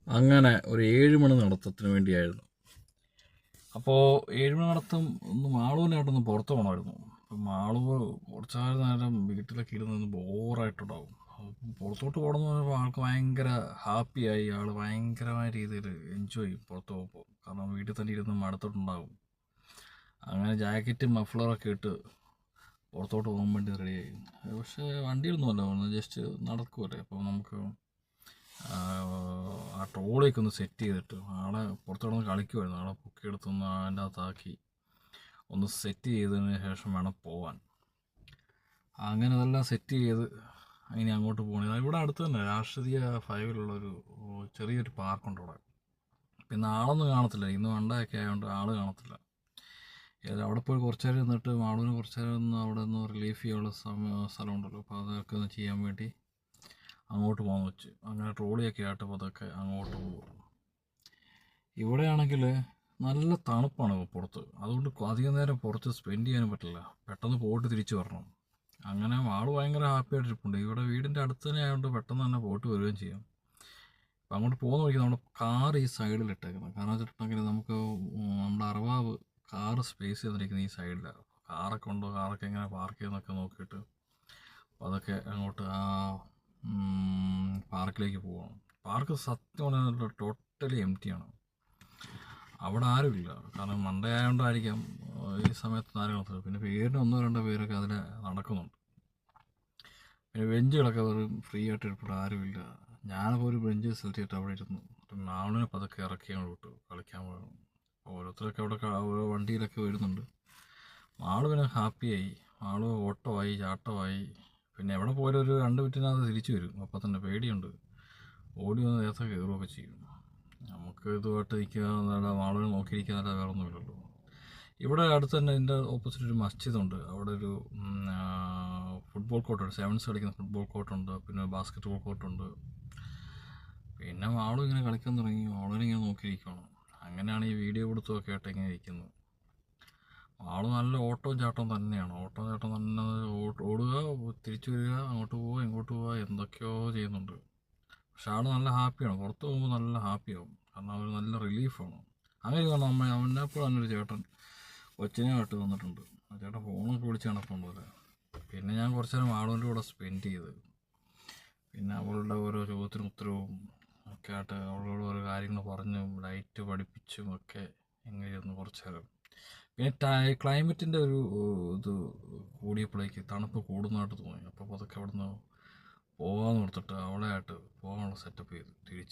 അങ്ങനെ ഒരു 7 മണി നടത്തത്തിന് വേണ്ടിയായിരുന്നു. അപ്പോൾ 7 മണി നടത്തം ഒന്ന് മാളൂനായിട്ടൊന്ന് പുറത്ത് പോകണമായിരുന്നു. അപ്പം മാളു കുറച്ച് നേരം വീട്ടിലൊക്കെ ഇരുന്ന് ബോറായിട്ടുണ്ടാവും. പുറത്തോട്ട് പോകണമെന്ന് പറഞ്ഞപ്പോൾ ആൾക്ക് ഭയങ്കര ഹാപ്പിയായി, ആൾ ഭയങ്കരമായ രീതിയിൽ എൻജോയ് ചെയ്യും പുറത്ത് പോകുമ്പോൾ. കാരണം വീട്ടിൽ തന്നെ ഇരുന്ന് മടുത്തിട്ടുണ്ടാകും. അങ്ങനെ ജാക്കറ്റും മഫ്ലറൊക്കെ ഇട്ട് പുറത്തോട്ട് പോകാൻ വേണ്ടി റെഡിയായി. പക്ഷേ വണ്ടിയൊന്നുമല്ല പോകുന്നത്, ജസ്റ്റ് നടക്കുമല്ലേ. അപ്പോൾ നമുക്ക് ആ ട്രോളിയൊക്കെ ഒന്ന് സെറ്റ് ചെയ്തിട്ട് ആളെ പുറത്തോടൊന്ന് കളിക്കുമായിരുന്നു. ആളെ പൊക്കിയെടുത്തൊന്ന് അതിൻ്റെ അകത്താക്കി ഒന്ന് സെറ്റ് ചെയ്തതിന് ശേഷം വേണം പോവാൻ. അങ്ങനെ അതെല്ലാം സെറ്റ് ചെയ്ത് ഇനി അങ്ങോട്ട് പോകണത് ഇവിടെ അടുത്ത് തന്നെ രാഷ്ട്രീയ 5-ലുള്ളൊരു ചെറിയൊരു പാർക്കുണ്ട് അവിടെ. പിന്നെ ആളൊന്നും കാണത്തില്ല, ഇന്ന് വണ്ടയൊക്കെ ആയതുകൊണ്ട് ആൾ കാണത്തില്ല. അവിടെ പോയി കുറച്ച് നേരം നിന്നിട്ട് മാളൂന് കുറച്ച് നേരം ഒന്ന് അവിടെ ഒന്ന് റിലീഫ് ചെയ്യാനുള്ള സ്ഥലമുണ്ടല്ലോ, അപ്പോൾ അതൊക്കെ ഒന്ന് ചെയ്യാൻ വേണ്ടി അങ്ങോട്ട് പോകാൻ വെച്ച്. അങ്ങനെ ട്രോളിയൊക്കെ ആയിട്ടപ്പോൾ അതൊക്കെ അങ്ങോട്ട് പോകും. ഇവിടെയാണെങ്കിൽ നല്ല തണുപ്പാണ് പുറത്ത്, അതുകൊണ്ട് അധികം നേരം പുറത്ത് സ്പെൻഡ് ചെയ്യാനും പറ്റില്ല. പെട്ടെന്ന് പോയിട്ട് തിരിച്ചു വരണം. അങ്ങനെ ആൾ ഭയങ്കര ഹാപ്പി ആയിട്ടിരിപ്പുണ്ട്. ഇവിടെ വീടിൻ്റെ അടുത്ത് തന്നെ ആയതുകൊണ്ട് പെട്ടെന്ന് തന്നെ പോയിട്ട് വരികയും ചെയ്യും. അപ്പം അങ്ങോട്ട് പോകുന്ന വഴിക്ക് നമ്മുടെ കാർ ഈ സൈഡിൽ ഇട്ടേക്കുന്നത്. കാരണം വെച്ചിട്ടുണ്ടെങ്കിൽ നമുക്ക് നമ്മുടെ അറവാവ് കാറ് സ്പേസ് ചെയ്തിരിക്കുന്നത് ഈ സൈഡിലാണ്. കാറൊക്കെ ഉണ്ടോ, കാറൊക്കെ എങ്ങനെ പാർക്ക് ചെയ്യുന്നതൊക്കെ നോക്കിയിട്ട് അപ്പോൾ അതൊക്കെ അങ്ങോട്ട് ആ പാർക്കിലേക്ക് പോകണം. പാർക്ക് സത്യം പറഞ്ഞാൽ ടോട്ടലി എംറ്റിയാണ്. അവിടെ ആരുമില്ല. കാരണം മൺഡേ ആയതുകൊണ്ടായിരിക്കാം ഈ സമയത്ത് ആരും നടത്തില്ല. പിന്നെ പേരിന് 1-2 പേരൊക്കെ അതിൽ നടക്കുന്നുണ്ട്. പിന്നെ ബെഞ്ചുകളൊക്കെ വെറും ഫ്രീ ആയിട്ട് ഇരിപ്പുണ്ട്, ആരുമില്ല. ഞാനിപ്പോൾ ഒരു ബെഞ്ച് സെലക്ട് ചെയ്തിട്ട് അവിടെ ഇരുന്നു. നാളിനെ പതൊക്കെ ഇറക്കി അങ്ങോട്ട് വിട്ടു കളിക്കാൻ പോകണം. ഓരോരുത്തരൊക്കെ അവിടെ ഓരോ വണ്ടിയിലൊക്കെ വരുന്നുണ്ട്. ആൾ പിന്നെ ഹാപ്പിയായി, ആൾ ഓട്ടമായി ചാട്ടമായി. പിന്നെ എവിടെ പോയാലും ഒരു 2 മിനിറ്റിനകത്ത് തിരിച്ചു വരും. അപ്പം തന്നെ പേടിയുണ്ട്, ഓടി വന്ന് നേരത്തെ കയറുകയൊക്കെ ചെയ്യും. നമുക്ക് ഇതുമായിട്ട് നിൽക്കുക എന്നല്ല, ആളുകൾ നോക്കിയിരിക്കുക എന്നല്ല, വേറെ ഒന്നുമില്ലല്ലോ. ഇവിടെ അടുത്ത് തന്നെ ഇതിൻ്റെ ഓപ്പോസിറ്റ് ഒരു മസ്ജിദുണ്ട്. അവിടെ ഒരു ഫുട്ബോൾ കോർട്ടുണ്ട്, സെവൻസ് കളിക്കുന്ന ഫുട്ബോൾ കോർട്ടുണ്ട്, പിന്നെ ബാസ്കറ്റ് ബോൾ കോർട്ടുണ്ട്. പിന്നെ ആളും ഇങ്ങനെ കളിക്കാൻ തുടങ്ങി, ആളിനിങ്ങനെ നോക്കിയിരിക്കുകയാണ്. അങ്ങനെയാണ് ഈ വീഡിയോ കൊടുത്തൊക്കെ ആയിട്ട് ഇങ്ങനെ ഇരിക്കുന്നത്. ആൾ നല്ല ഓട്ടവും ചാട്ടവും തന്നെയാണ്, ഓട്ടവും ചാട്ടം തന്നെ. ഓടുക, തിരിച്ചു വരിക, അങ്ങോട്ട് പോവുക, ഇങ്ങോട്ട് പോവുക, എന്തൊക്കെയോ ചെയ്യുന്നുണ്ട്. പക്ഷെ ആൾ നല്ല ഹാപ്പിയാണ്, പുറത്ത് പോകുമ്പോൾ നല്ല ഹാപ്പിയാവും. കാരണം അവർ നല്ല റിലീഫാണ്. അങ്ങനെ കാരണം അവനെപ്പോഴും നല്ലൊരു ചേട്ടൻ കൊച്ചിനെയായിട്ട് വന്നിട്ടുണ്ട്. ആ ചേട്ടൻ ഫോണൊക്കെ വിളിച്ച് നടക്കുമ്പോൾ. പിന്നെ ഞാൻ കുറച്ച് നേരം ആളുകളുടെ കൂടെ സ്പെൻഡ് ചെയ്ത്, പിന്നെ അവളുടെ ഓരോ ചോദ്യത്തിനും ഉത്തരവും ഒക്കെ ആയിട്ട് അവളോട് ഓരോ കാര്യങ്ങൾ പറഞ്ഞും ലൈറ്റ് പഠിപ്പിച്ചും ഒക്കെ ഇങ്ങനെയായിരുന്നു കുറച്ച് നേരം. പിന്നെ ക്ലൈമറ്റിൻ്റെ ഒരു ഇത് കൂടിയപ്പോഴേക്ക് തണുപ്പ് കൂടുന്നതായിട്ട് തോന്നി. അപ്പോൾ അതൊക്കെ അവിടെ നിന്ന് പോകാമെന്ന് കൊടുത്തിട്ട് അവളെ ആയിട്ട് പോകാനുള്ള സെറ്റപ്പ് ചെയ്തു തിരിച്ച്.